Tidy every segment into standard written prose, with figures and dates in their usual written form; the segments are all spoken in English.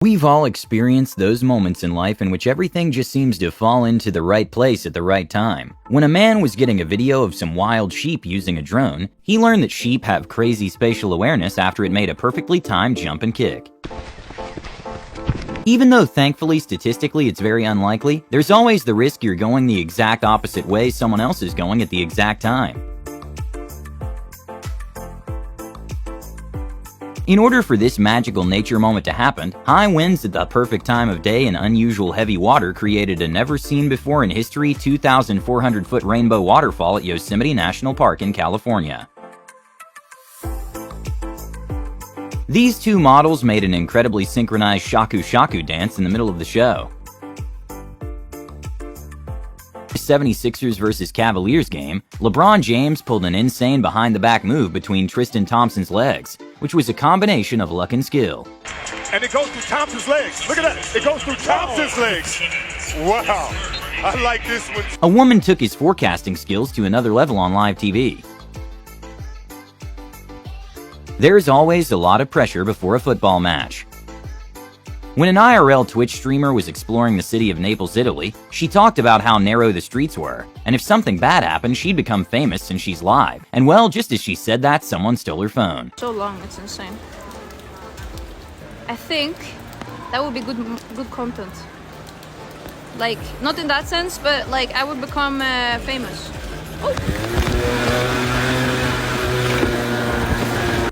We've all experienced those moments in life in which everything just seems to fall into the right place at the right time. When a man was getting a video of some wild sheep using a drone, he learned that sheep have crazy spatial awareness after it made a perfectly timed jump and kick. Even though thankfully statistically it's very unlikely, there's always the risk you're going the exact opposite way someone else is going at the exact time. In order for this magical nature moment to happen, high winds at the perfect time of day and unusual heavy water created a never-seen-before-in-history 2,400-foot rainbow waterfall at Yosemite National Park in California. These two models made an incredibly synchronized shaku-shaku dance in the middle of the show. 76ers vs. Cavaliers game, LeBron James pulled an insane behind-the-back move between Tristan Thompson's legs, which was a combination of luck and skill. And it goes through Thompson's legs. Look at that. It goes through Thompson's legs. Wow. I like this one. A woman took his forecasting skills to another level on live TV. There's always a lot of pressure before a football match. When an IRL Twitch streamer was exploring the city of Naples, Italy, she talked about how narrow the streets were, and if something bad happened, she'd become famous since she's live. And well, just as she said that, someone stole her phone. So long, it's insane. I think that would be good content. Like, not in that sense, but like I would become famous.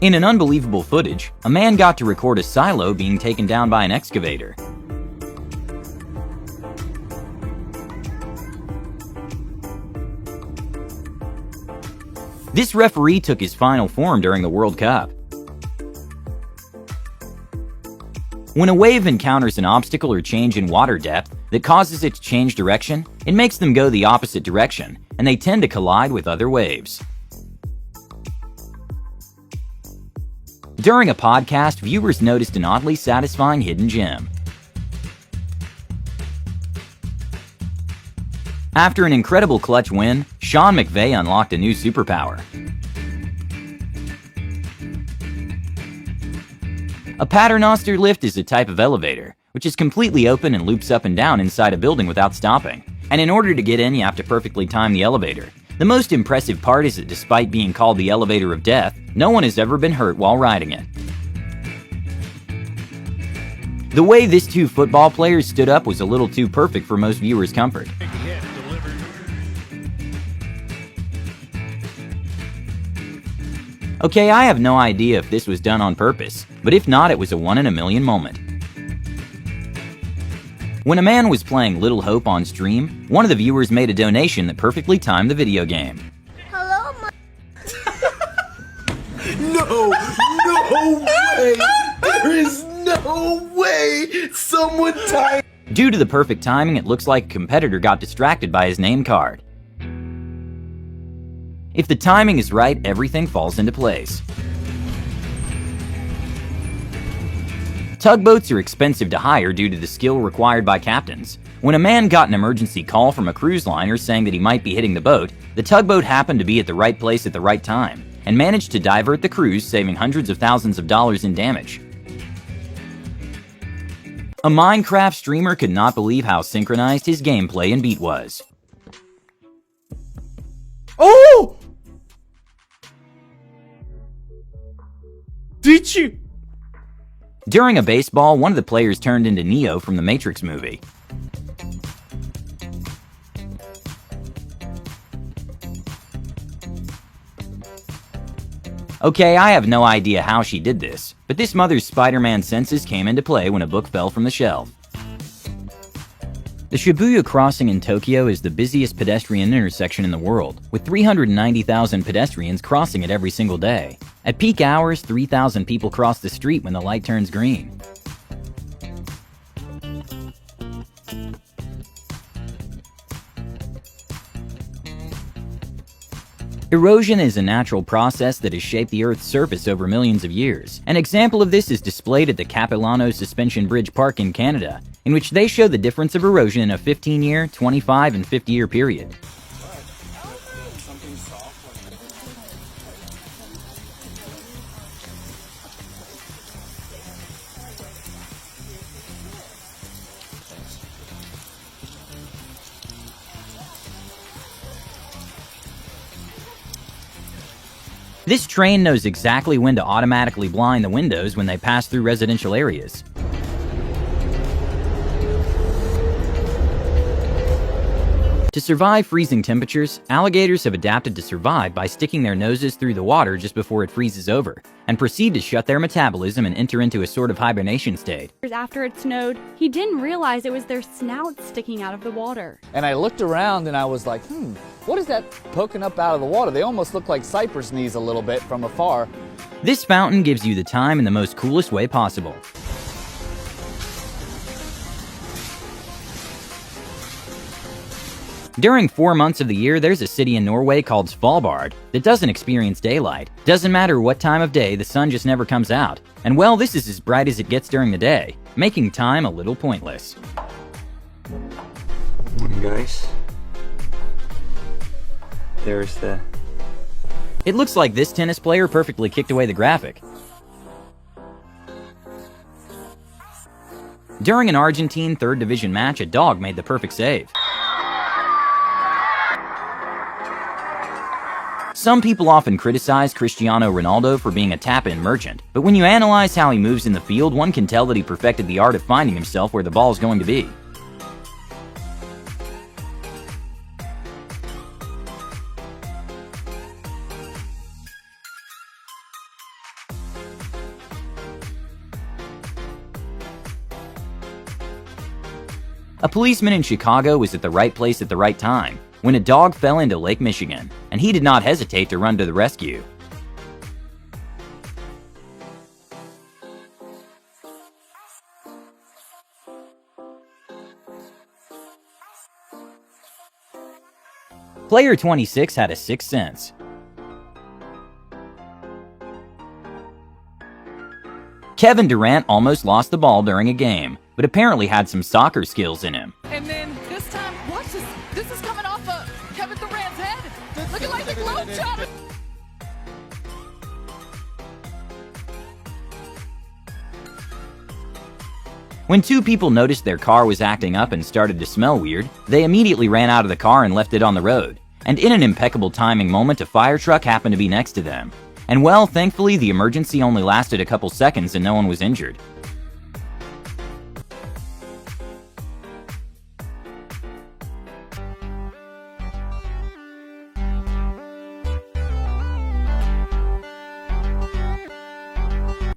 In an unbelievable footage, a man got to record a silo being taken down by an excavator. This referee took his final form during the World Cup. When a wave encounters an obstacle or change in water depth that causes it to change direction, it makes them go the opposite direction, and they tend to collide with other waves. During a podcast, viewers noticed an oddly satisfying hidden gem. After an incredible clutch win, Sean McVay unlocked a new superpower. A paternoster lift is a type of elevator, which is completely open and loops up and down inside a building without stopping. And in order to get in, you have to perfectly time the elevator. The most impressive part is that despite being called the elevator of death, no one has ever been hurt while riding it. The way these two football players stood up was a little too perfect for most viewers' comfort. Okay, I have no idea if this was done on purpose, but if not, it was a one-in-a-million moment. When a man was playing Little Hope on stream, one of the viewers made a donation that perfectly timed the video game. Hello, No way! There is no way someone timed. Due to the perfect timing, it looks like a competitor got distracted by his name card. If the timing is right, everything falls into place. Tugboats are expensive to hire due to the skill required by captains. When a man got an emergency call from a cruise liner saying that he might be hitting the boat, the tugboat happened to be at the right place at the right time and managed to divert the cruise, saving hundreds of thousands of dollars in damage. A Minecraft streamer could not believe how synchronized his gameplay and beat was. Oh! Did you? During a baseball, one of the players turned into Neo from the Matrix movie. Okay, I have no idea how she did this, but this mother's Spider-Man senses came into play when a book fell from the shelf. The Shibuya crossing in Tokyo is the busiest pedestrian intersection in the world, with 390,000 pedestrians crossing it every single day. At peak hours, 3,000 people cross the street when the light turns green. Erosion is a natural process that has shaped the Earth's surface over millions of years. An example of this is displayed at the Capilano Suspension Bridge Park in Canada, in which they show the difference of erosion in a 15-year, 25, and 50-year period. This train knows exactly when to automatically blind the windows when they pass through residential areas. To survive freezing temperatures, alligators have adapted to survive by sticking their noses through the water just before it freezes over, and proceed to shut their metabolism and enter into a sort of hibernation state. After it snowed, he didn't realize it was their snouts sticking out of the water. And I looked around and I was like, what is that poking up out of the water? They almost look like cypress knees a little bit from afar. This fountain gives you the time in the most coolest way possible. During 4 months of the year, there's a city in Norway called Svalbard that doesn't experience daylight. Doesn't matter what time of day, the sun just never comes out. And well, this is as bright as it gets during the day, making time a little pointless. Guys, there's the... It looks like this tennis player perfectly kicked away the graphic. During an Argentine 3rd Division match, a dog made the perfect save. Some people often criticize Cristiano Ronaldo for being a tap-in merchant, but when you analyze how he moves in the field, one can tell that he perfected the art of finding himself where the ball is going to be. A policeman in Chicago was at the right place at the right time when a dog fell into Lake Michigan, and he did not hesitate to run to the rescue. Player 26 had a sixth sense. Kevin Durant almost lost the ball during a game, but apparently had some soccer skills in him. And then this time, watch this. This is coming off of Kevin Durant's head. Looking like the Globetrotter. When two people noticed their car was acting up and started to smell weird, they immediately ran out of the car and left it on the road. And in an impeccable timing moment, a fire truck happened to be next to them. And well, thankfully, the emergency only lasted a couple seconds and no one was injured.